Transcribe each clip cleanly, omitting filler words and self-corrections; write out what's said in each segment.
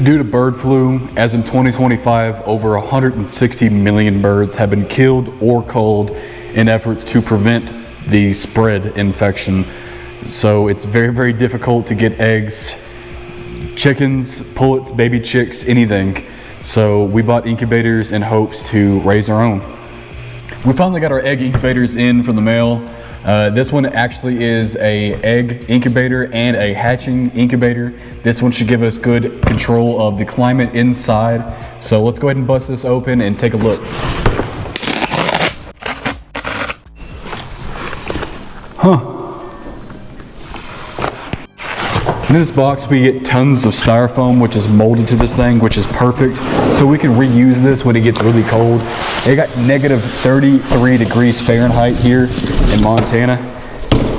due to bird flu, as in 2025, over 160 million birds have been killed or culled in efforts to prevent the spread infection. So it's very, very difficult to get eggs, chickens, pullets, baby chicks, anything. So we bought incubators in hopes to raise our own. We finally got our egg incubators in from the mail. This one actually is a egg incubator and a hatching incubator. This one should give us good control of the climate inside. So let's go ahead and bust this open and take a look. In this box we get tons of styrofoam which is molded to this thing, which is perfect. So we can reuse this when it gets really cold. It got negative 33 degrees Fahrenheit here in Montana,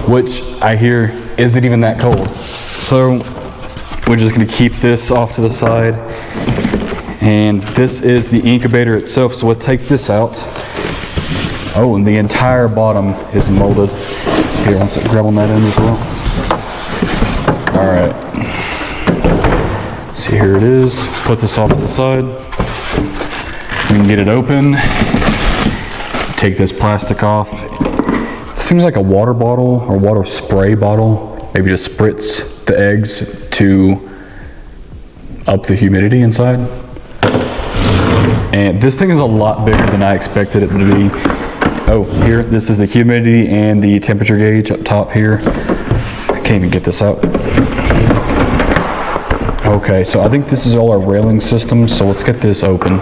which I hear isn't even that cold. So we're just gonna keep this off to the side. And this is the incubator itself, so we'll take this out. Oh, and the entire bottom is molded. Here, let's grab on that end as well. All right, see, here it is. Put this off to the side. We can get it open. Take this plastic off. It seems like a water bottle or water spray bottle. Maybe just spritz the eggs to up the humidity inside. And this thing is a lot bigger than I expected it to be. Oh, here, this is the humidity and the temperature gauge up top here. I can't even get this out. Okay, so I think this is all our railing system, so let's get this open.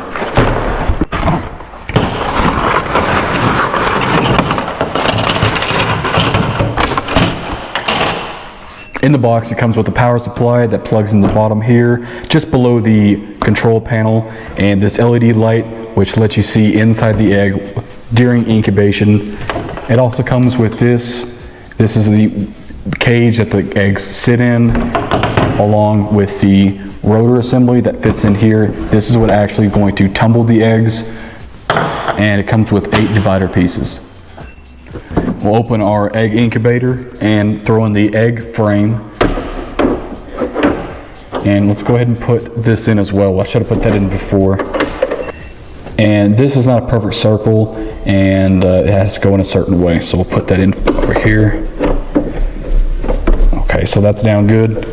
In the box, it comes with a power supply that plugs in the bottom here, just below the control panel, and this LED light, which lets you see inside the egg during incubation. It also comes with this. This is the cage that the eggs sit in, along with the rotor assembly that fits in here. This is what actually going to tumble the eggs, and it comes with 8 divider pieces. We'll open our egg incubator and throw in the egg frame. And let's go ahead and put this in as well. I should have put that in before. And this is not a perfect circle, and it has to go in a certain way. So we'll put that in over here. Okay, so that's down good.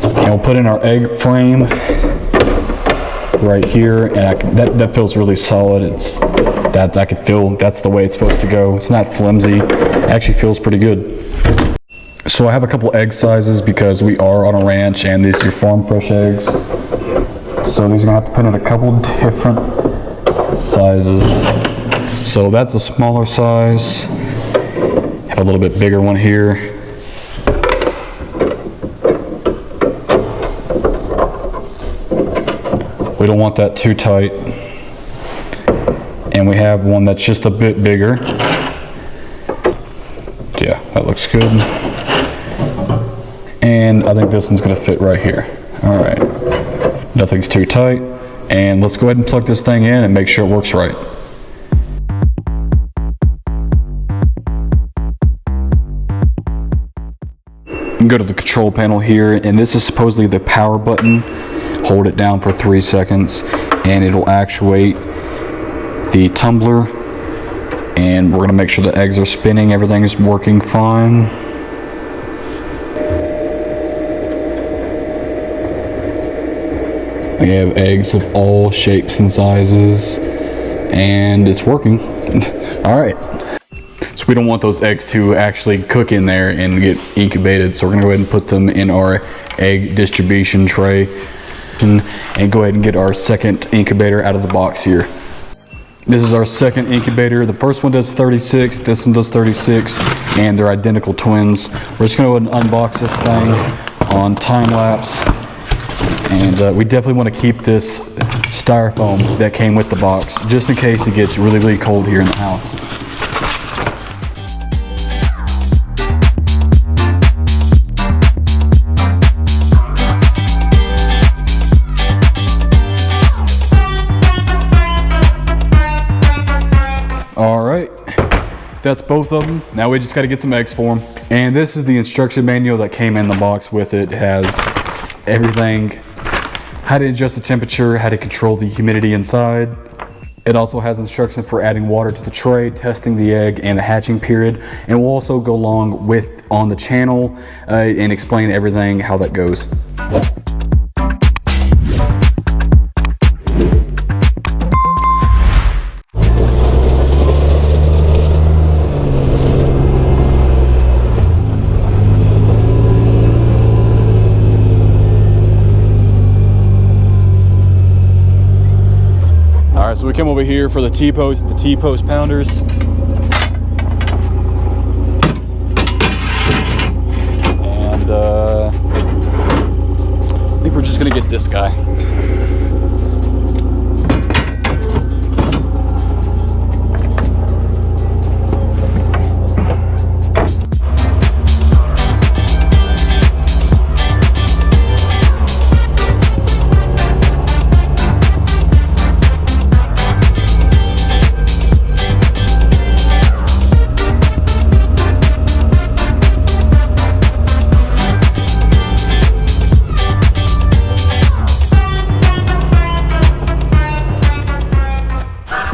And we'll put in our egg frame right here, and that feels really solid. I could feel that's the way it's supposed to go. It's not flimsy. It actually feels pretty good. So I have a couple egg sizes because we are on a ranch, and these are farm fresh eggs. So these are gonna have to put in a couple different sizes. So that's a smaller size. Have a little bit bigger one here. We don't want that too tight. And we have one that's just a bit bigger. Yeah, that looks good. And I think this one's gonna fit right here. All right, nothing's too tight. And let's go ahead and plug this thing in and make sure it works right. Go to the control panel here, and this is supposedly the power button. Hold it down for 3 seconds and it'll actuate the tumbler, and we're going to make sure the eggs are spinning, everything is working fine. We have eggs of all shapes and sizes, and it's working. All right. So we don't want those eggs to actually cook in there and get incubated, so we're going to go ahead and put them in our egg distribution tray and go ahead and get our second incubator out of the box here. This is our second incubator. The first one does 36, this one does 36, and they're identical twins. We're just gonna go ahead and unbox this thing on time lapse. And we definitely want to keep this styrofoam that came with the box, just in case it gets really, really cold here in the house. All right, that's both of them. Now we just got to get some eggs for them. And this is the instruction manual that came in the box with it. It has everything how to adjust the temperature, how to control the humidity inside. It also has instructions for adding water to the tray, testing the egg and the hatching period, and we'll also go along with on the channel and explain everything, how that goes. All right, so we came over here for the T-post, the T-post pounders. And I think we're just gonna get this guy.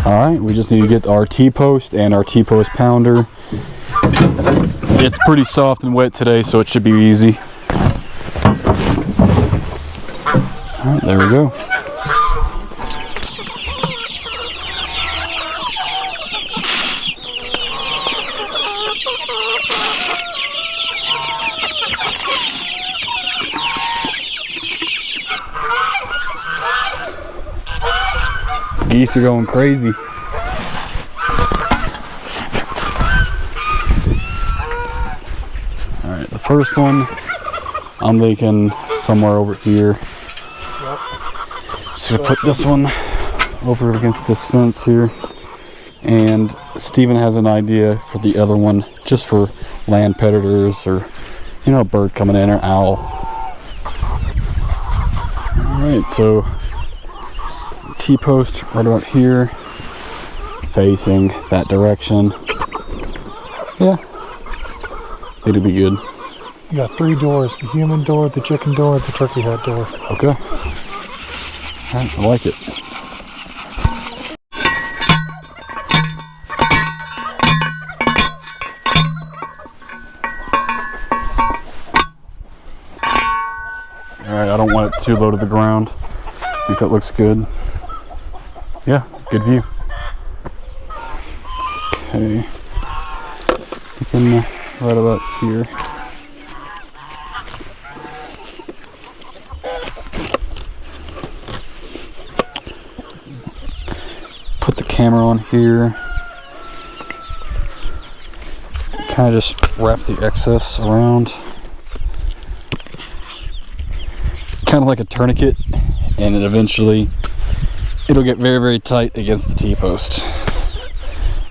All right, we just need to get our T-post and our T-post pounder. It's pretty soft and wet today, so it should be easy. All right, there we go. Geese are going crazy. All right, the first one, I'm thinking somewhere over here. Should I put this one over against this fence here? And Steven has an idea for the other one, just for land predators or, you know, a bird coming in or owl. All right, so T-post right about here, facing that direction. Yeah, it'll be good. You got 3 doors: the human door, the chicken door, and the turkey hut door. Okay. All right, I like it. All right, I don't want it too low to the ground. I think that looks good. Yeah, good view. Okay, thinking right about here. Put the camera on here. Kind of just wrap the excess around. Kind of like a tourniquet, and it'll get very, very tight against the T-post.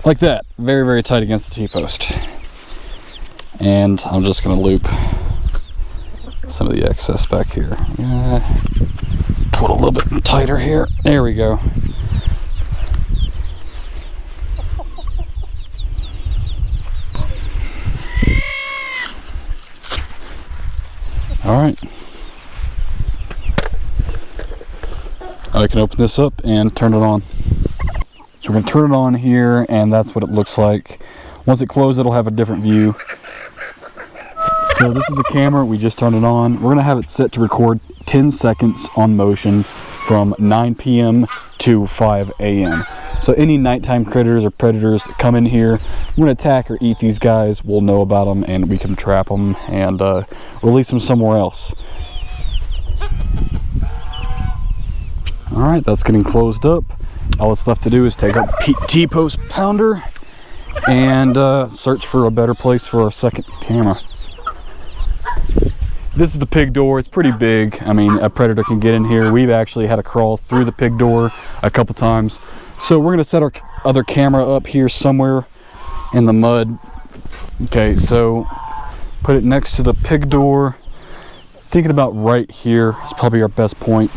Like that, very, very tight against the T-post. And I'm just gonna loop some of the excess back here. Put a little bit tighter here. There we go. All right. I can open this up and turn it on. So we're gonna turn it on here, and that's what it looks like. Once it closes, it'll have a different view. So this is the camera, we just turned it on. We're gonna have it set to record 10 seconds on motion from 9 p.m. to 5 a.m. So any nighttime critters or predators that come in here, we're gonna attack or eat these guys, we'll know about them and we can trap them and release them somewhere else. All right, that's getting closed up. All that's left to do is take our T-post pounder and search for a better place for our second camera. This is the pig door. It's pretty big. I mean, a predator can get in here. We've actually had to crawl through the pig door a couple times. So we're gonna set our other camera up here somewhere in the mud. Okay, so put it next to the pig door. Thinking about right here is probably our best point.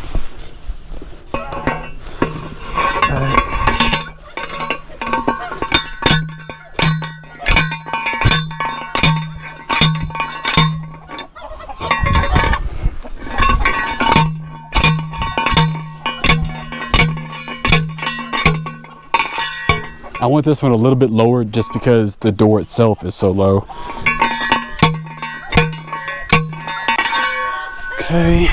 I want this one a little bit lower just because the door itself is so low. Okay,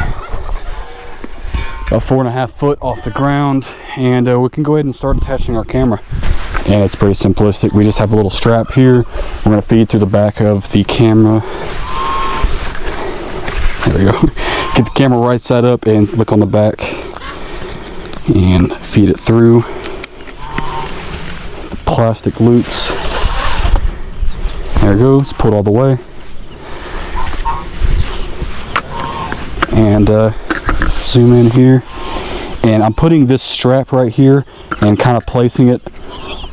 about 4.5 foot off the ground, and we can go ahead and start attaching our camera. And it's pretty simplistic. We just have a little strap here. We're going to feed through the back of the camera. There we go. Get the camera right side up and look on the back and feed it through the plastic loops. There it goes. Pull it all the way. And zoom in here, and I'm putting this strap right here and kind of placing it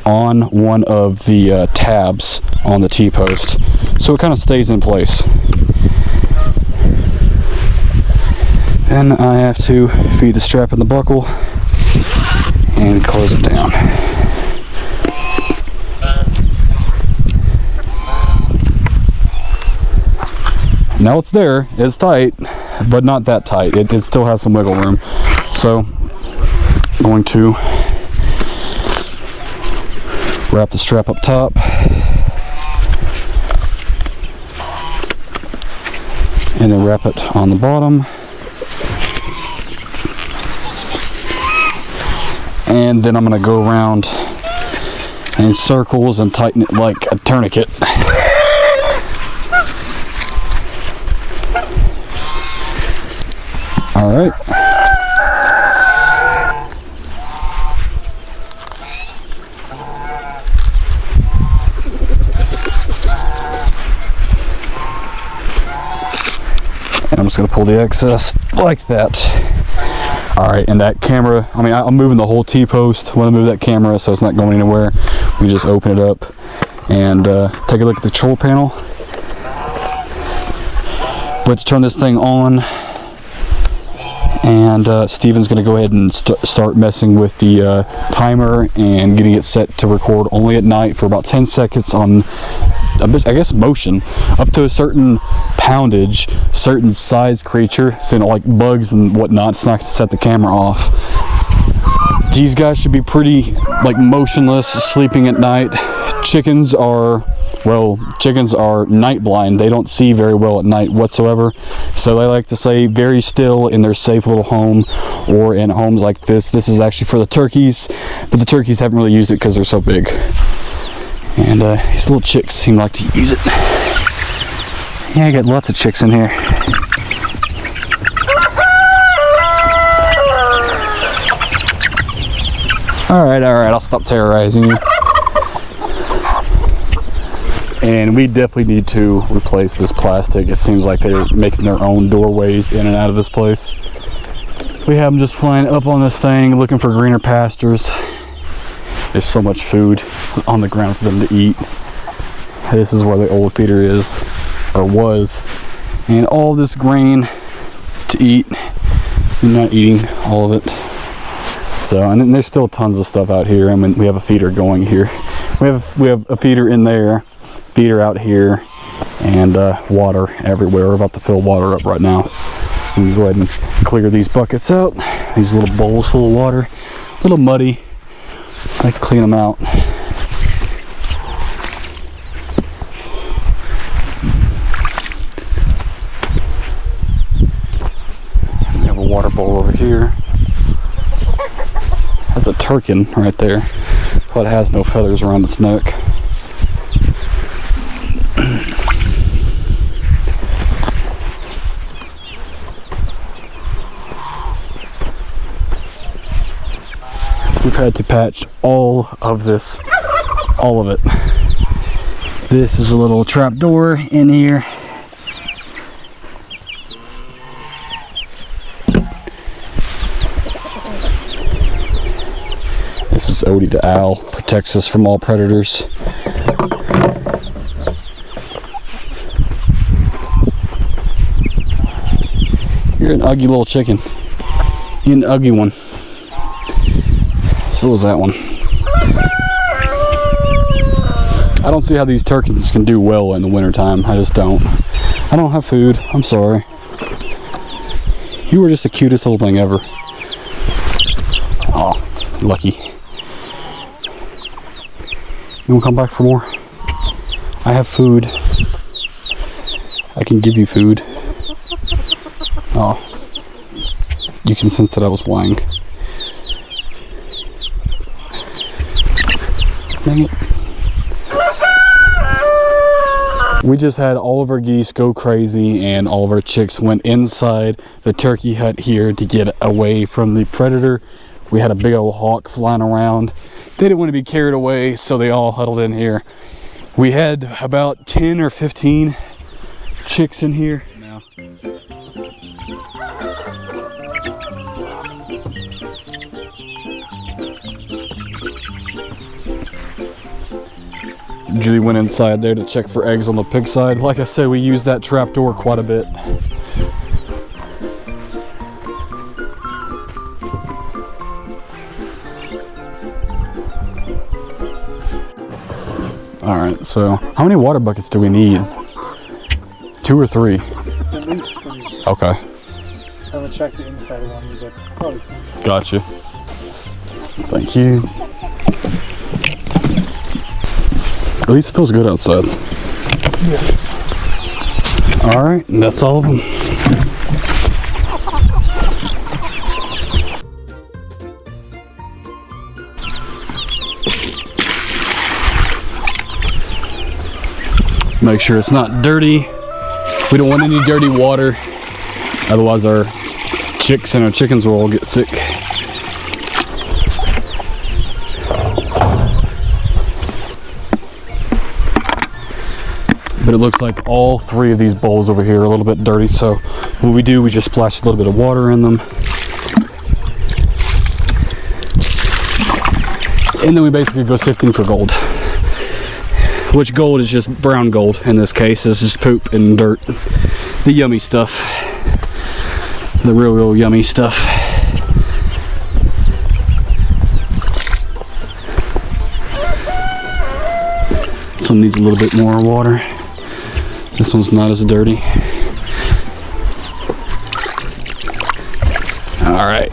on one of the tabs on the T-post, so it kind of stays in place. Then I have to feed the strap in the buckle and close it down. Now it's there, it's tight, but not that tight. It still has some wiggle room. So I'm going to wrap the strap up top. And then wrap it on the bottom. And then I'm going to go around in circles and tighten it like a tourniquet. All right. And I'm just going to pull the excess like that. All right, and that camera, I mean, I'm moving the whole T-post. I want to move that camera so it's not going anywhere. We just open it up and take a look at the control panel. Let's turn this thing on. And Steven's going to go ahead and start messing with the timer and getting it set to record only at night for about 10 seconds on, I guess, motion, up to a certain poundage, certain size creature, so, you know, like bugs and whatnot. It's not going to set the camera off. These guys should be pretty like motionless, sleeping at night. Chickens are night blind. They don't see very well at night whatsoever, so they like to stay very still in their safe little home, or in homes like this. This is actually for the turkeys, but the turkeys haven't really used it because they're so big, and these little chicks seem like to use it. Yeah, I got lots of chicks in here. All right, I'll stop terrorizing you. And we definitely need to replace this plastic. It seems like they're making their own doorways in and out of this place. We have them just flying up on this thing, looking for greener pastures. There's so much food on the ground for them to eat. This is where the old feeder is, or was. And all this grain to eat. They're not eating all of it. So, and then there's still tons of stuff out here. I mean, we have a feeder going here. We have a feeder in there, feeder out here, and water everywhere. We're about to fill water up right now. We can go ahead and clear these buckets out. These little bowls full of water, a little muddy. I like to clean them out. We have a water bowl over here. That's a turkin right there, but it has no feathers around its neck. We've had to patch all of this, all of it. This is a little trap door in here. This is Odie the owl, protects us from all predators. You're an ugly little chicken. You're an ugly one. So is that one. I don't see how these turkeys can do well in the wintertime. I just don't. I don't have food. I'm sorry. You were just the cutest little thing ever. Oh, lucky. You wanna come back for more? I have food. I can give you food. Oh. You can sense that I was lying. Dang it. We just had all of our geese go crazy and all of our chicks went inside the turkey hut here to get away from the predator. We had a big old hawk flying around. They didn't want to be carried away, so they all huddled in here. We had about 10 or 15 chicks in here. Now. Julie went inside there to check for eggs on the pig side. Like I said, we use that trap door quite a bit. All right, so how many water buckets do we need? 2 or 3? At least 3. Okay. I haven't checked the inside one, but probably 3. Gotcha. Thank you. At least it feels good outside. Yes. All right, that's all of them. Make sure it's not dirty. We don't want any dirty water. Otherwise our chicks and our chickens will all get sick. But it looks like all 3 of these bowls over here are a little bit dirty, so what we do, we just splash a little bit of water in them. And then we basically go sifting for gold. Which gold is just brown gold in this case. This is poop and dirt. The yummy stuff. The real yummy stuff. This one needs a little bit more water. This one's not as dirty. All right.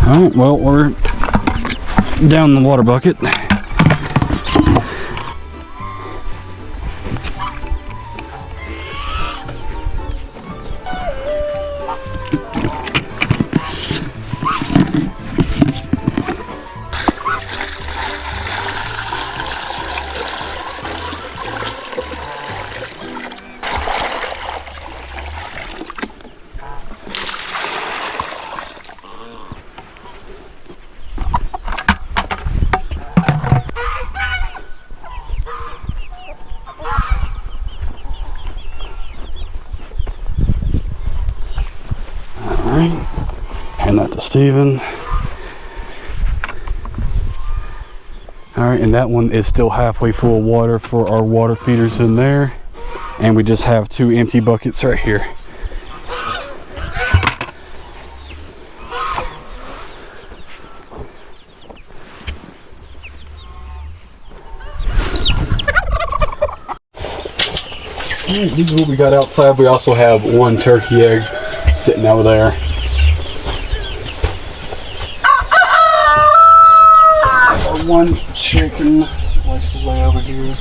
All right, well, we're down the water bucket. Hand that to Steven. Alright, and that one is still halfway full of water for our water feeders in there. And we just have 2 empty buckets right here. This is what we got outside. We also have 1 turkey egg sitting over there. Our 1 chicken likes to lay over here.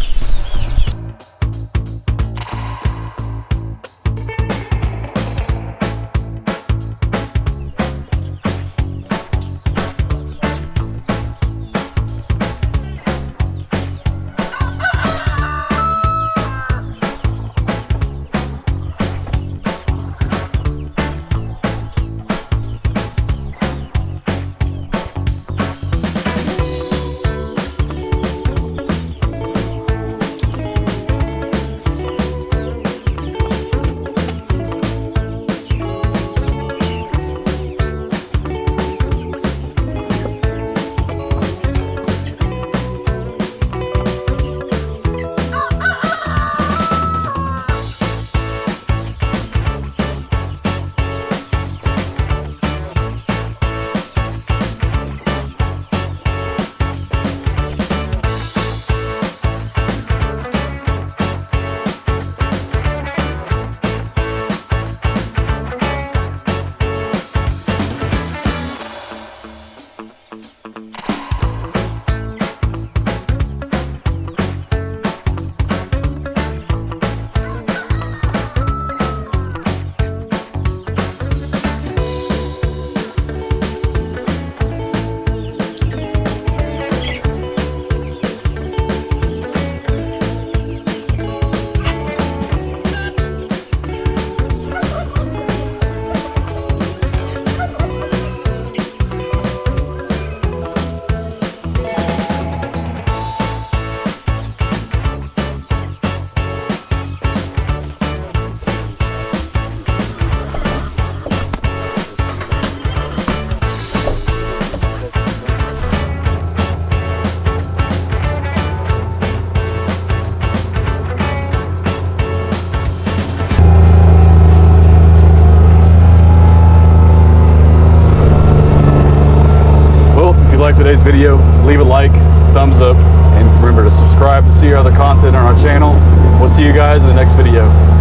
today's video, leave a like, thumbs up, and remember to subscribe to see other content on our channel. We'll see you guys in the next video.